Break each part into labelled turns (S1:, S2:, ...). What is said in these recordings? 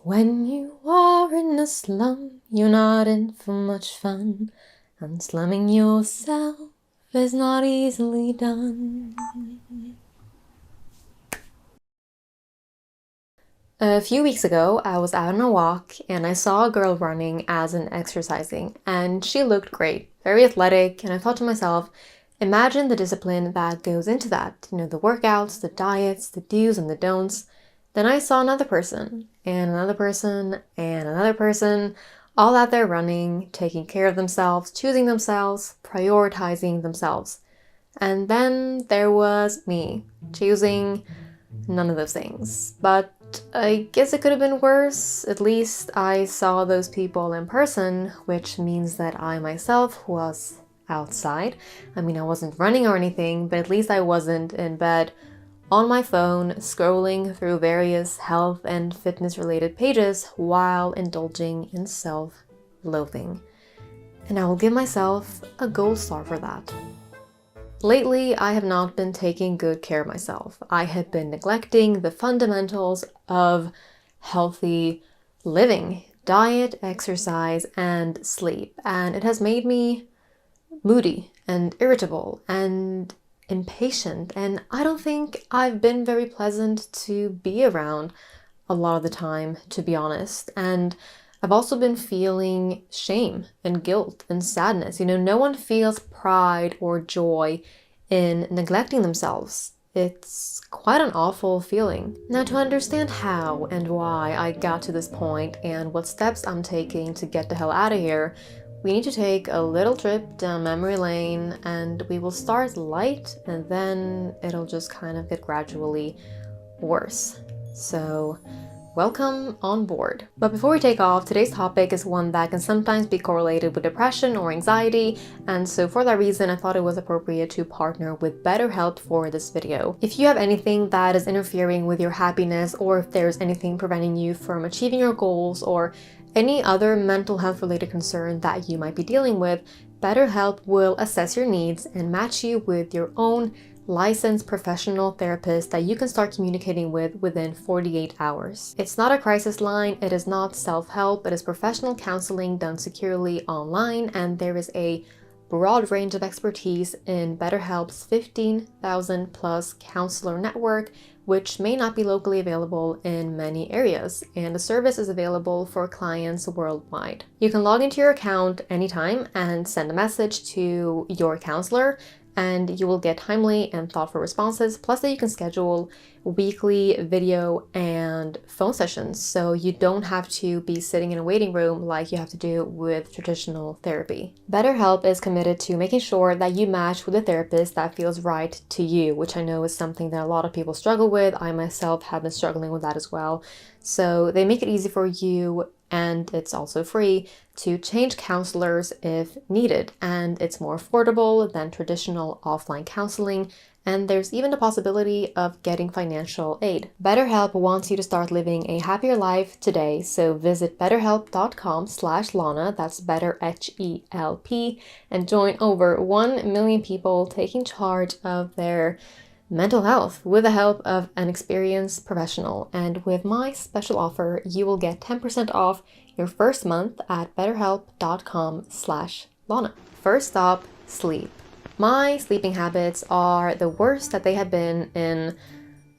S1: When you are in a slum, you're not in for much fun, and slumming yourself is not easily done. A few weeks ago, I was out on a walk and I saw a girl running as in exercising, and she looked great, very athletic, and I thought to myself, imagine the discipline that goes into that, the workouts, the diets, the do's and the don'ts. Then I saw another person, and another person, and another person, all out there running, taking care of themselves, choosing themselves, prioritizing themselves. And then there was me, choosing none of those things. But I guess it could have been worse. At least I saw those people in person, which means that I myself was outside. I mean, I wasn't running or anything, but at least I wasn't in bed on my phone scrolling through various health and fitness related pages while indulging in self-loathing. And I will give myself a gold star for that. Lately, I have not been taking good care of myself. I have been neglecting the fundamentals of healthy living, diet, exercise, and sleep. And it has made me moody and irritable and impatient. And I don't think I've been very pleasant to be around a lot of the time, to be honest. And I've also been feeling shame and guilt and sadness. No one feels pride or joy in neglecting themselves. It's quite an awful feeling. Now, to understand how and why I got to this point and what steps I'm taking to get the hell out of here, we need to take a little trip down memory lane, and we will start light and then it'll just kind of get gradually worse. So, welcome on board. But before we take off, today's topic is one that can sometimes be correlated with depression or anxiety, and so for that reason I thought it was appropriate to partner with BetterHelp for this video. If you have anything that is interfering with your happiness, or if there's anything preventing you from achieving your goals, or any other mental health related concern that you might be dealing with, BetterHelp will assess your needs and match you with your own licensed professional therapist that you can start communicating with within 48 hours. It's not a crisis line, it is not self-help, it is professional counseling done securely online, and there is a broad range of expertise in BetterHelp's 15,000 plus counselor network, which may not be locally available in many areas, and the service is available for clients worldwide. You can log into your account anytime and send a message to your counselor, and you will get timely and thoughtful responses, plus that you can schedule weekly video and phone sessions, so you don't have to be sitting in a waiting room like you have to do with traditional therapy. BetterHelp is committed to making sure that you match with a therapist that feels right to you, which I know is something that a lot of people struggle with. I myself have been struggling with that as well. So they make it easy for you, and it's also free, to change counselors if needed, and it's more affordable than traditional offline counseling, and there's even the possibility of getting financial aid. BetterHelp wants you to start living a happier life today, so visit betterhelp.com/Lana, that's better HELP, and join over 1 million people taking charge of their mental health with the help of an experienced professional. And with my special offer, you will get 10% off your first month at betterhelp.com/Lana. First stop, sleep. My sleeping habits are the worst that they have been in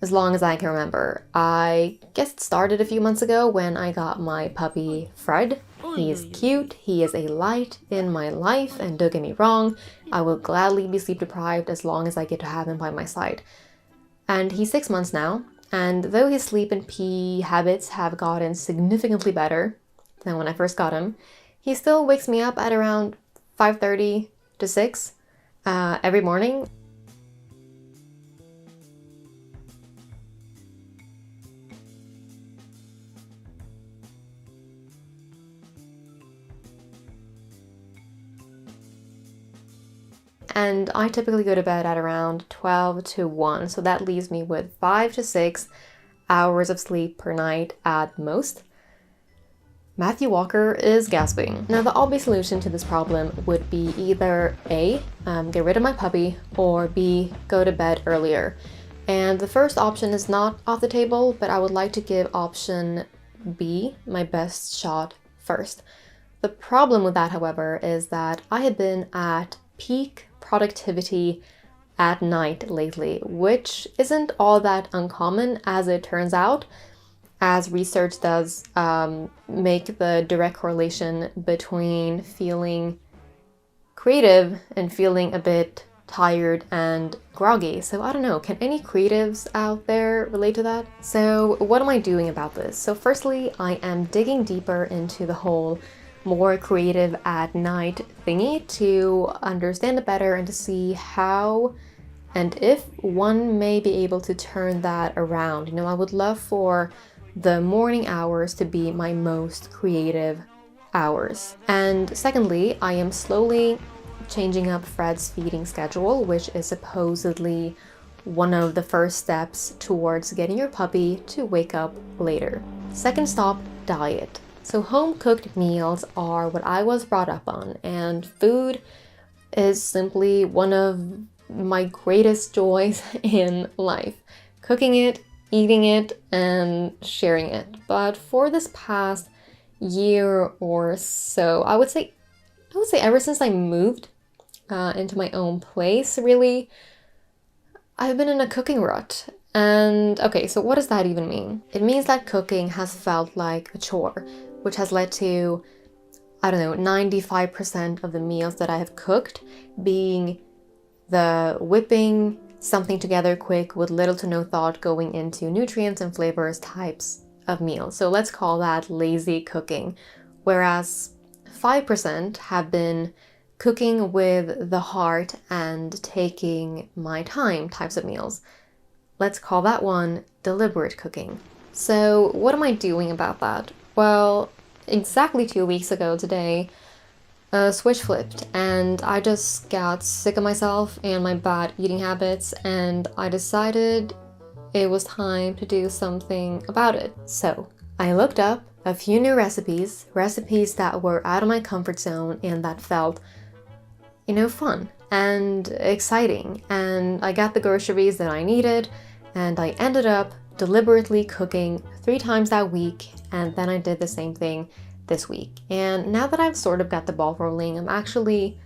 S1: as long as I can remember. I guess it started a few months ago when I got my puppy Fred. He is cute, he is a light in my life, and don't get me wrong, I will gladly be sleep deprived as long as I get to have him by my side. And he's 6 months now, and though his sleep and pee habits have gotten significantly better than when I first got him, he still wakes me up at around 5:30 to 6 every morning. And I typically go to bed at around 12 to 1, so that leaves me with 5 to 6 hours of sleep per night at most. Matthew Walker is gasping. Now, the obvious solution to this problem would be either A, get rid of my puppy, or B, go to bed earlier. And the first option is not off the table, but I would like to give option be my best shot first. The problem with that, however, is that I had been at peak productivity at night lately, which isn't all that uncommon as it turns out, as research does make the direct correlation between feeling creative and feeling a bit tired and groggy. So I don't know, can any creatives out there relate to that? So what am I doing about this? So firstly, I am digging deeper into the whole more creative at night thingy to understand it better and to see how and if one may be able to turn that around. You know, I would love for the morning hours to be my most creative hours. And secondly, I am slowly changing up Fred's feeding schedule, which is supposedly one of the first steps towards getting your puppy to wake up later. Second stop, diet. So home-cooked meals are what I was brought up on, and food is simply one of my greatest joys in life. Cooking it, eating it, and sharing it. But for this past year or so, I would say ever since I moved into my own place, really, I've been in a cooking rut. And okay, so what does that even mean? It means that cooking has felt like a chore, which has led to, I don't know, 95% of the meals that I have cooked being the whipping something together quick with little to no thought going into nutrients and flavors types of meals. So let's call that lazy cooking. Whereas 5% have been cooking with the heart and taking my time types of meals. Let's call that one deliberate cooking. So what am I doing about that? Well, exactly 2 weeks ago today, a switch flipped and I just got sick of myself and my bad eating habits, and I decided it was time to do something about it. So I looked up a few new recipes that were out of my comfort zone and that felt, you know, fun and exciting. And I got the groceries that I needed, and I ended up deliberately cooking 3 times that week, and then I did the same thing this week. And now that I've sort of got the ball rolling, I'm actually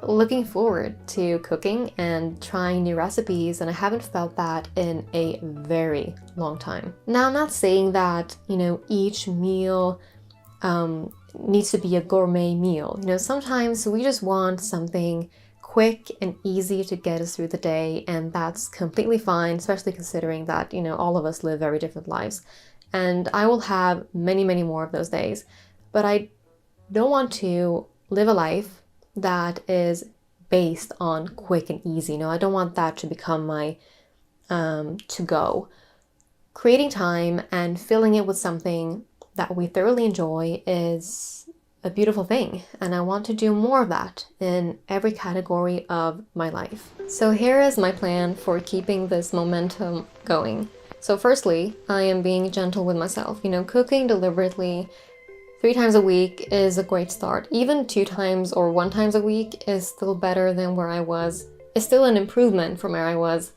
S1: looking forward to cooking and trying new recipes, and I haven't felt that in a very long time. Now, I'm not saying that, you know, each meal needs to be a gourmet meal. You know, sometimes we just want something quick and easy to get us through the day, and that's completely fine, especially considering that, you know, all of us live very different lives. And I will have many, many more of those days. But I don't want to live a life that is based on quick and easy. You know, I don't want that to become my to-go. Creating time and filling it with something that we thoroughly enjoy is a beautiful thing, and I want to do more of that in every category of my life. So here is my plan for keeping this momentum going. So firstly, I am being gentle with myself. You know, cooking deliberately 3 times a week is a great start. Even 2 times or 1 times a week is still better than where I was. It's still an improvement from where I was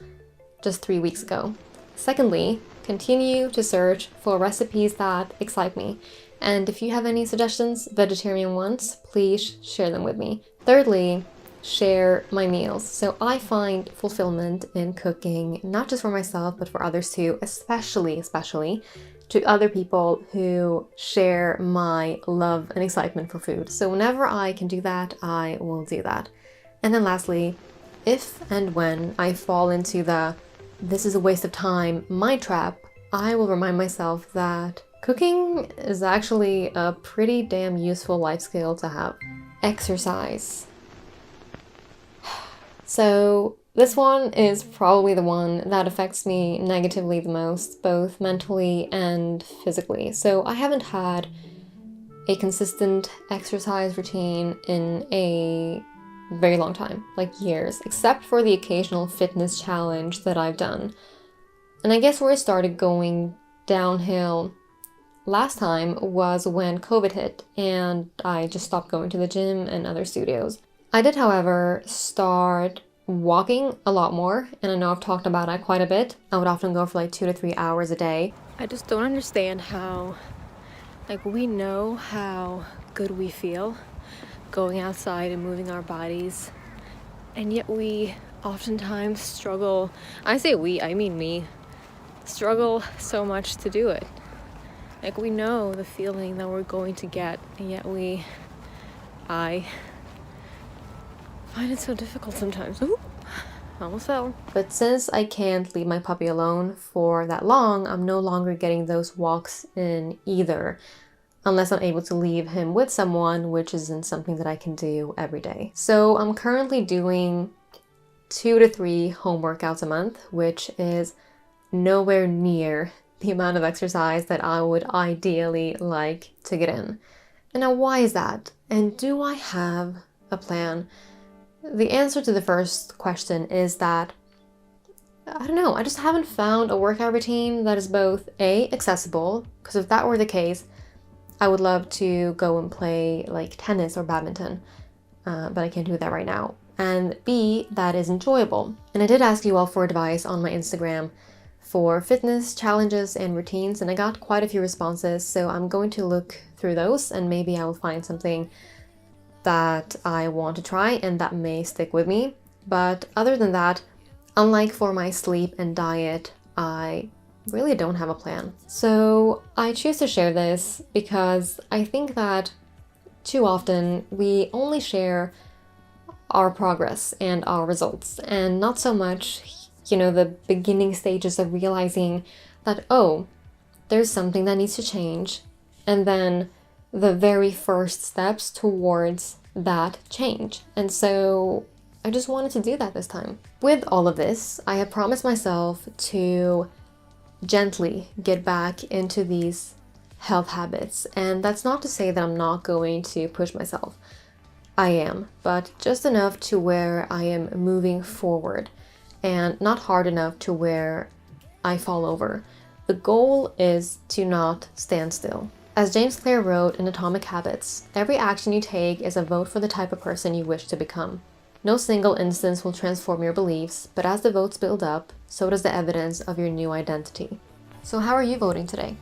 S1: just 3 weeks ago. Secondly, continue to search for recipes that excite me. And if you have any suggestions, vegetarian ones, please share them with me. Thirdly, share my meals. So I find fulfillment in cooking, not just for myself, but for others too, especially to other people who share my love and excitement for food. So whenever I can do that, I will do that. And then lastly, if and when I fall into the "this is a waste of time" my trap, I will remind myself that cooking is actually a pretty damn useful life skill to have. Exercise. So this one is probably the one that affects me negatively the most, both mentally and physically. So I haven't had a consistent exercise routine in a very long time, like years, except for the occasional fitness challenge that I've done. And I guess where it started going downhill last time was when COVID hit and I just stopped going to the gym and other studios. I did, however, start walking a lot more, and I know I've talked about it quite a bit. I would often go for like 2 to 3 hours a day. I just don't understand how Like, we know how good we feel going outside and moving our bodies, and yet we oftentimes struggle. I say we, I mean me, struggle so much to do it. Like, we know the feeling that we're going to get, and yet I find it so difficult sometimes. Ooh, almost fell. But since I can't leave my puppy alone for that long, I'm no longer getting those walks in either, unless I'm able to leave him with someone, which isn't something that I can do every day. So I'm currently doing 2 to 3 home workouts a month, which is nowhere near the amount of exercise that I would ideally like to get in. And now, why is that? And do I have a plan? The answer to the first question is that, I don't know, I just haven't found a workout routine that is both A, accessible, because if that were the case, I would love to go and play like tennis or badminton, but I can't do that right now. And B, that is enjoyable. And I did ask you all for advice on my Instagram for fitness challenges and routines, and I got quite a few responses, so I'm going to look through those and maybe I will find something that I want to try and that may stick with me. But other than that, unlike for my sleep and diet, I really don't have a plan. So I choose to share this because I think that too often we only share our progress and our results, and not so much, the beginning stages of realizing that, oh, there's something that needs to change, and then the very first steps towards that change. And so I just wanted to do that this time. With all of this, I have promised myself to gently get back into these health habits, and that's not to say that I'm not going to push myself. I am, but just enough to where I am moving forward and not hard enough to where I fall over. The goal is to not stand still. As James Clear wrote in Atomic Habits, every action you take is a vote for the type of person you wish to become. No single instance will transform your beliefs, but as the votes build up, so does the evidence of your new identity. So how are you voting today?